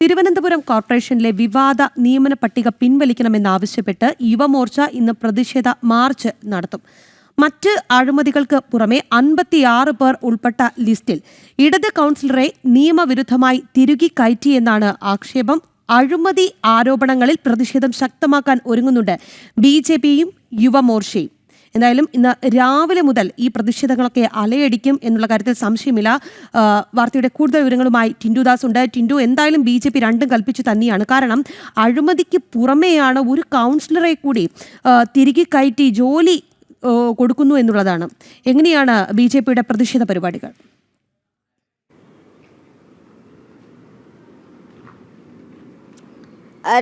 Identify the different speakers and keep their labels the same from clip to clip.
Speaker 1: തിരുവനന്തപുരം കോർപ്പറേഷനിലെ വിവാദ നിയമന പട്ടിക പിൻവലിക്കണമെന്നാവശ്യപ്പെട്ട് യുവമോർച്ച ഇന്ന് പ്രതിഷേധ മാർച്ച് നടത്തും. മറ്റ് അഴിമതികൾക്ക് പുറമെ 56 പേർ ഉൾപ്പെട്ട ലിസ്റ്റിൽ ഇടത് കൗൺസിലറെ നിയമവിരുദ്ധമായി തിരുകി കയറ്റിയെന്നാണ് ആക്ഷേപം. അഴിമതി ആരോപണങ്ങളിൽ പ്രതിഷേധം ശക്തമാക്കാൻ ഒരുങ്ങുന്നുണ്ട് BJPയും യുവമോർച്ചയും. എന്തായാലും ഇന്ന് രാവിലെ മുതൽ ഈ പ്രതിഷേധങ്ങളൊക്കെ അലയടിക്കും എന്നുള്ള കാര്യത്തിൽ സംശയമില്ല. വാർത്തയുടെ കൂടുതൽ വിവരങ്ങളുമായി ടിൻഡുദാസ് ഉണ്ട്. ടിൻഡു, എന്തായാലും BJP രണ്ടും കൽപ്പിച്ചു തന്നെയാണ്. കാരണം അഴിമതിക്ക് പുറമെയാണ് ഒരു കൗൺസിലറെ കൂടി തിരികെ കയറ്റി ജോലി കൊടുക്കുന്നു എന്നുള്ളതാണ്. എങ്ങനെയാണ് BJPയുടെ പ്രതിഷേധ പരിപാടികൾ?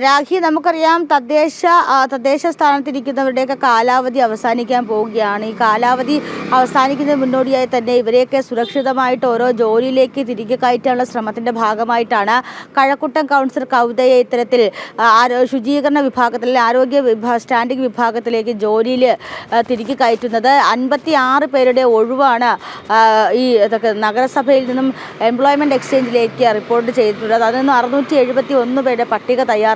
Speaker 2: രാഖി, നമുക്കറിയാം തദ്ദേശ സ്ഥാനത്തിരിക്കുന്നവരുടെയൊക്കെ കാലാവധി അവസാനിക്കാൻ പോവുകയാണ്. ഈ കാലാവധി അവസാനിക്കുന്നതിന് മുന്നോടിയായി തന്നെ ഇവരെയൊക്കെ സുരക്ഷിതമായിട്ട് ഓരോ ജോലിയിലേക്ക് തിരികെ കയറ്റാനുള്ള ശ്രമത്തിൻ്റെ ഭാഗമായിട്ടാണ് കഴക്കൂട്ടം കൗൺസിലർ കവിതയെ ഇത്തരത്തിൽ ശുചീകരണ വിഭാഗത്തിൽ സ്റ്റാൻഡിംഗ് വിഭാഗത്തിലേക്ക് ജോലിയിൽ തിരികെ കയറ്റുന്നത്. 56 പേരുടെ ഒഴിവാണ് ഈ നഗരസഭയിൽ നിന്നും എംപ്ലോയ്മെൻറ്റ് എക്സ്ചേഞ്ചിലേക്ക് റിപ്പോർട്ട് ചെയ്തിട്ടുള്ളത്. അതിൽ നിന്ന് 671 പേരുടെ പട്ടിക തയ്യാറാക്കിയിട്ടുണ്ട്.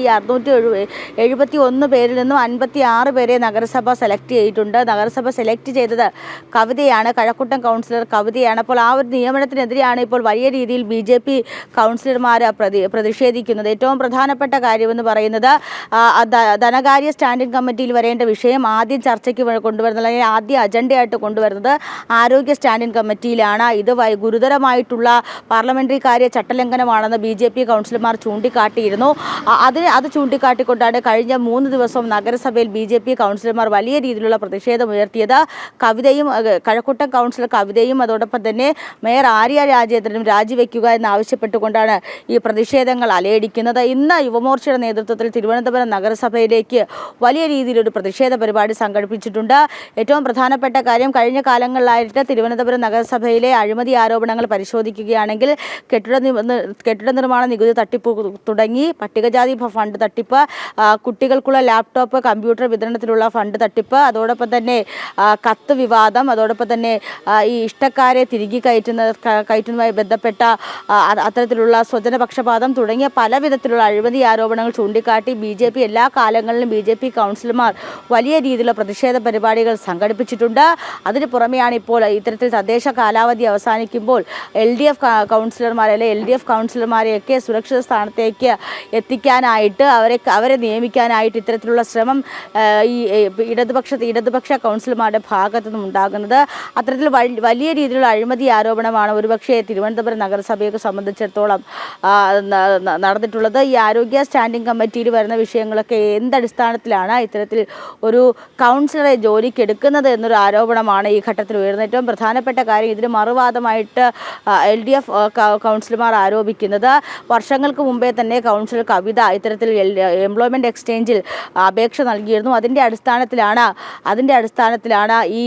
Speaker 2: ഈ 671 പേരിൽ നിന്നും 56 പേരെ നഗരസഭ സെലക്ട് ചെയ്തിട്ടുണ്ട്. നഗരസഭ സെലക്ട് ചെയ്തത് കവിതയാണ്, കഴക്കൂട്ടം കൗൺസിലർ കവിതയാണ്. അപ്പോൾ ആ ഒരു നിയമനത്തിനെതിരെയാണ് ഇപ്പോൾ വലിയ രീതിയിൽ BJP കൗൺസിലർമാർ പ്രതിഷേധിക്കുന്നത്. ഏറ്റവും പ്രധാനപ്പെട്ട കാര്യമെന്ന് പറയുന്നത് ധനകാര്യ സ്റ്റാൻഡിംഗ് കമ്മിറ്റിയിൽ വരേണ്ട വിഷയം ആദ്യം ചർച്ചയ്ക്ക് കൊണ്ടുവരുന്നത്, അല്ലെങ്കിൽ ആദ്യ അജണ്ടയായിട്ട് കൊണ്ടുവരുന്നത് ആരോഗ്യ സ്റ്റാൻഡിംഗ് കമ്മിറ്റിയിലാണ്. ഇത് ഗുരുതരമായിട്ടുള്ള പാർലമെന്ററി കാര്യ ചട്ടലംഘനമാണെന്ന് BJP കൗൺസിലർമാർ ചൂണ്ടിക്കാട്ടിയിരുന്നു. അത് ചൂണ്ടിക്കാട്ടിക്കൊണ്ടാണ് കഴിഞ്ഞ 3 ദിവസം നഗരസഭയിൽ BJP കൗൺസിലർമാർ വലിയ രീതിയിലുള്ള പ്രതിഷേധം ഉയർത്തിയത്. കഴക്കൂട്ടം കൗൺസിലർ കവിതയും അതോടൊപ്പം തന്നെ മേയർ ആര്യ രാജേന്ദ്രനും രാജിവെക്കുക എന്നാവശ്യപ്പെട്ടുകൊണ്ടാണ് ഈ പ്രതിഷേധങ്ങൾ അലയടിക്കുന്നത്. ഇന്ന് യുവമോർച്ചയുടെ നേതൃത്വത്തിൽ തിരുവനന്തപുരം നഗരസഭയിലേക്ക് വലിയ രീതിയിലൊരു പ്രതിഷേധ പരിപാടി സംഘടിപ്പിച്ചിട്ടുണ്ട്. ഏറ്റവും പ്രധാനപ്പെട്ട കാര്യം, കഴിഞ്ഞ കാലങ്ങളിലായിട്ട് തിരുവനന്തപുരം നഗരസഭയിലെ അഴിമതി ആരോപണങ്ങൾ പരിശോധിക്കുകയാണെങ്കിൽ കെട്ടിട നിർമ്മാണ നികുതി തട്ടിപ്പ് തുടങ്ങി പട്ടികജാതി ഫണ്ട് തട്ടിപ്പ്, കുട്ടികൾക്കുള്ള ലാപ്ടോപ്പ് കമ്പ്യൂട്ടർ വിതരണത്തിലുള്ള ഫണ്ട് തട്ടിപ്പ്, അതോടൊപ്പം തന്നെ കത്ത് വിവാദം, അതോടൊപ്പം തന്നെ ഈ ഇഷ്ടക്കാരെ തിരികെ കയറ്റുന്നതുമായി ബന്ധപ്പെട്ട അത്തരത്തിലുള്ള സ്വജനപക്ഷപാതം തുടങ്ങിയ പല വിധത്തിലുള്ള അഴിമതി ആരോപണങ്ങൾ ചൂണ്ടിക്കാട്ടി BJP എല്ലാ കാലങ്ങളിലും BJP കൗൺസിലർമാർ വലിയ രീതിയിലുള്ള പ്രതിഷേധ പരിപാടികൾ സംഘടിപ്പിച്ചിട്ടുണ്ട്. അതിന് പുറമെയാണ് ഇപ്പോൾ ഇത്തരത്തിൽ തദ്ദേശ കാലാവധി അവസാനിക്കുമ്പോൾ LDF കൗൺസിലർമാരെയൊക്കെ സുരക്ഷിത സ്ഥാനത്തേക്ക് എത്തിക്കാനായിട്ട് അവരെ നിയമിക്കാനായിട്ട് ഇത്തരത്തിലുള്ള ശ്രമം ഈ ഇടതുപക്ഷ കൗൺസിലർമാരുടെ ഭാഗത്തു നിന്നും ഉണ്ടാകുന്നത്. അത്തരത്തിൽ വലിയ രീതിയിലുള്ള അഴിമതി ആരോപണമാണ് ഒരുപക്ഷെ തിരുവനന്തപുരം നഗരസഭയെ സംബന്ധിച്ചിടത്തോളം നടന്നിട്ടുള്ളത്. ഈ ആരോഗ്യ സ്റ്റാൻഡിംഗ് കമ്മിറ്റിയിൽ വരുന്ന വിഷയങ്ങളൊക്കെ എന്തടിസ്ഥാനത്തിലാണ് ഇത്തരത്തിൽ ഒരു കൗൺസിലറെ ജോലിക്ക് എടുക്കുന്നത് എന്നൊരു ആരോപണമാണ് ഈ ഘട്ടത്തിൽ ഉയർന്നത്. ഏറ്റവും പ്രധാനപ്പെട്ട കാര്യം, ഇതിന് മറുവാദമായിട്ട് LDF കൗൺസിലർമാർ ആരോപിക്കുന്നത് വർഷങ്ങൾക്ക് മുമ്പേ തന്നെ കൗൺസിലർ കവിത ഇത്തരത്തിൽ എംപ്ലോയ്മെൻറ്റ് എക്സ്ചേഞ്ചിൽ അപേക്ഷ നൽകിയിരുന്നു. അതിൻ്റെ അടിസ്ഥാനത്തിലാണ് ഈ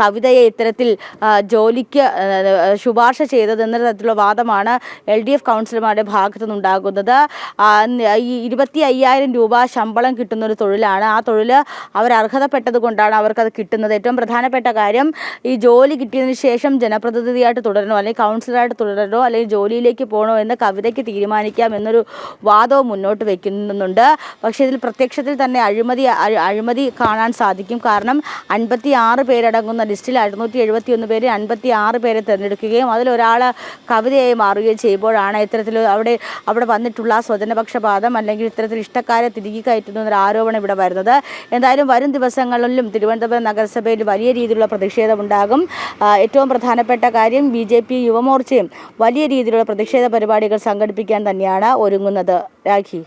Speaker 2: കവിതയെ ഇത്തരത്തിൽ ജോലിക്ക് ശുപാർശ ചെയ്തതെന്ന തരത്തിലുള്ള വാദമാണ് LDF കൗൺസിലർമാരുടെ ഭാഗത്തു നിന്നുണ്ടാകുന്നത്. ഈ 25,000 രൂപ ശമ്പളം കിട്ടുന്ന ഒരു തൊഴിലാണ്. ആ തൊഴിൽ അവർ അർഹതപ്പെട്ടത് കൊണ്ടാണ് അവർക്കത് കിട്ടുന്നത്. ഏറ്റവും പ്രധാനപ്പെട്ട കാര്യം, ഈ ജോലി കിട്ടിയതിന് ശേഷം ജനപ്രതിനിധിയായിട്ട് തുടരണോ അല്ലെങ്കിൽ കൗൺസിലറായിട്ട് തുടരണോ അല്ലെങ്കിൽ ജോലിയിലേക്ക് പോകണോ എന്ന് കവിതയ്ക്ക് തീരുമാനിക്കാം എന്നൊരു വാദവും മുന്നോട്ട് വയ്ക്കുന്നുണ്ട്. പക്ഷേ ഇതിൽ പ്രത്യക്ഷത്തിൽ തന്നെ അഴിമതി കാണാൻ സാധിക്കും. കാരണം 56 പേരടങ്ങുന്ന ലിസ്റ്റിൽ 671 പേര് 56 പേരെ തിരഞ്ഞെടുക്കുകയും അതിലൊരാൾ കവിതയായി മാറുകയും ചെയ്യുമ്പോഴാണ് ഇത്തരത്തിൽ അവിടെ വന്നിട്ടുള്ള സ്വജനപക്ഷപാതം അല്ലെങ്കിൽ ഇത്തരത്തിൽ ഇഷ്ടക്കാരെ തിരികെ കയറ്റുന്നു എന്നൊരു ആരോപണം ഇവിടെ വരുന്നത്. എന്തായാലും വരും ദിവസങ്ങളിലും തിരുവനന്തപുരം നഗരസഭയിൽ വലിയ രീതിയിലുള്ള പ്രതിഷേധമുണ്ടാകും. ഏറ്റവും പ്രധാനപ്പെട്ട കാര്യം, BJP യുവമോർച്ചയും വലിയ രീതിയിലുള്ള പ്രതിഷേധ പരിപാടികൾ സംഘടിപ്പിക്കാൻ തന്നെയാണ് ഒരുങ്ങുന്നത്. രാഖി,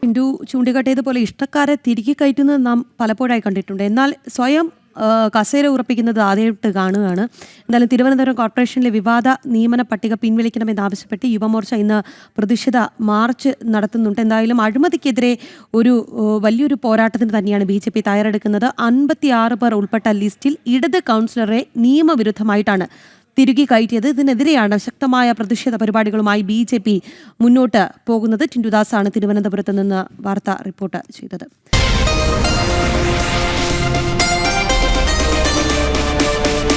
Speaker 1: ടിൻഡു ചൂണ്ടിക്കാട്ടിയതുപോലെ ഇഷ്ടക്കാരെ തിരികെ കയറ്റുന്നത് നാം പലപ്പോഴായി കണ്ടിട്ടുണ്ട്. എന്നാൽ സ്വയം കസേര ഉറപ്പിക്കുന്നത് ആദ്യമായിട്ട് കാണുകയാണ്. എന്തായാലും തിരുവനന്തപുരം കോർപ്പറേഷനിലെ വിവാദ നിയമന പട്ടിക പിൻവലിക്കണമെന്നാവശ്യപ്പെട്ട് യുവമോർച്ച ഇന്ന് പ്രതിഷേധ മാർച്ച് നടത്തുന്നുണ്ട്. എന്തായാലും അഴിമതിക്കെതിരെ വലിയൊരു പോരാട്ടത്തിന് തന്നെയാണ് BJP തയ്യാറെടുക്കുന്നത്. 56 പേർ ഉൾപ്പെട്ട ലിസ്റ്റിൽ ഇടത് കൗൺസിലറെ നിയമവിരുദ്ധമായിട്ടാണ് തിരുകി കയറ്റിയത്. ഇതിനെതിരെയാണ് ശക്തമായ പ്രതിഷേധ പരിപാടികളുമായി BJP മുന്നോട്ട് പോകുന്നത്. ടിൻഡുദാസാണ് തിരുവനന്തപുരത്ത് നിന്ന് വാർത്ത റിപ്പോർട്ട് ചെയ്തത്.